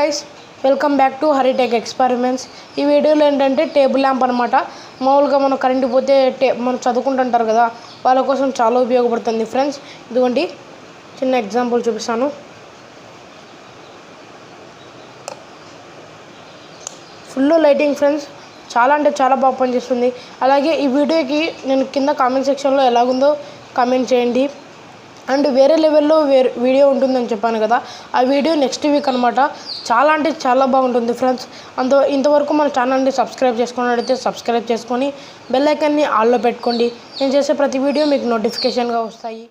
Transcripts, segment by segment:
Guys, welcome back to Haritech experiments. ఈ వీడియోలో ఏంటంటే టేబుల్ ల్యాంప్ అనమాట. మామూలుగా మనం కరెంటు పోతే మనం చదువుకుంటుంటారు కదా, వాళ్ళ కోసం చాలా ఉపయోగపడుతుంది ఫ్రెండ్స్. ఇదిగోండి చిన్న ఎగ్జాంపుల్ చూపిస్తాను. ఫుల్ లైటింగ్ ఫ్రెండ్స్, చాలా అంటే చాలా బాగా పనిచేస్తుంది. అలాగే ఈ వీడియోకి నేను కింద కామెంట్ సెక్షన్లో ఎలాగుందో కామెంట్ చేయండి. అండ్ వేరే లెవెల్లో వీడియో ఉంటుందని చెప్పాను కదా, ఆ వీడియో నెక్స్ట్ వీక్ అనమాట. చాలా అంటే చాలా బాగుంటుంది ఫ్రెండ్స్. ఇంతవరకు మన ఛానల్ని సబ్స్క్రైబ్ చేసుకున్నట్లయితే సబ్స్క్రైబ్ చేసుకొని బెల్ ఐకాన్ని ఆల్లో పెట్టుకోండి. నేను చేసే ప్రతి వీడియో మీకు నోటిఫికేషన్గా వస్తాయి.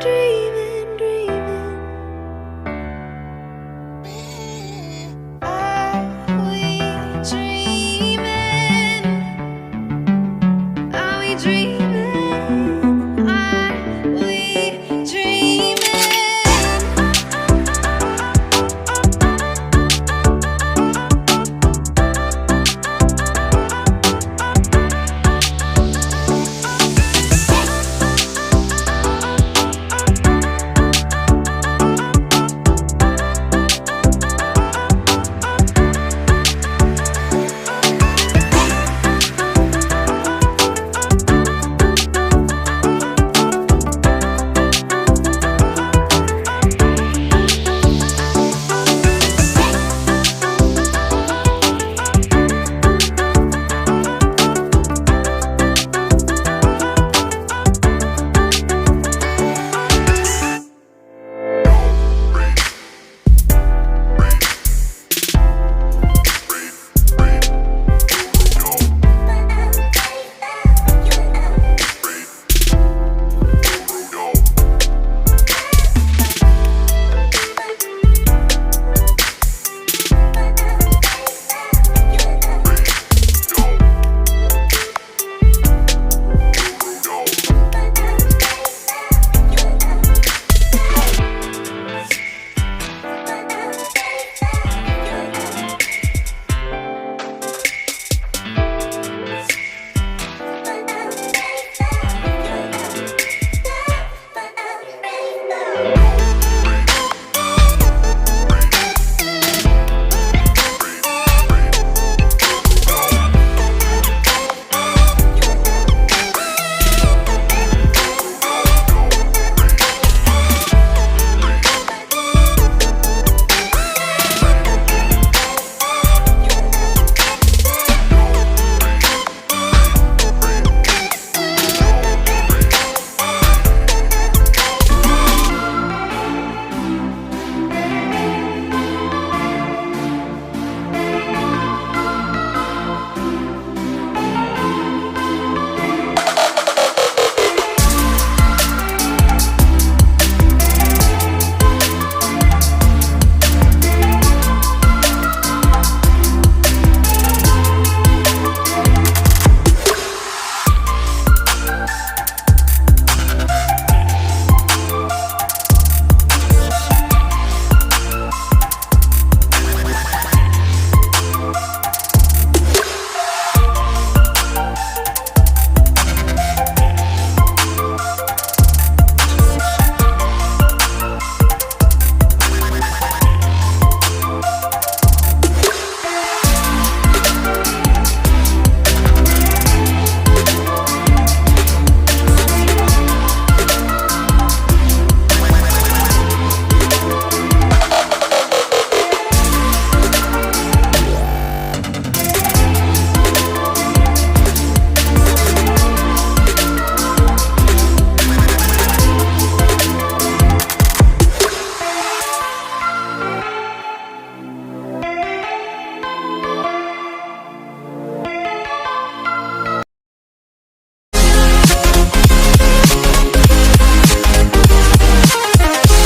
Dream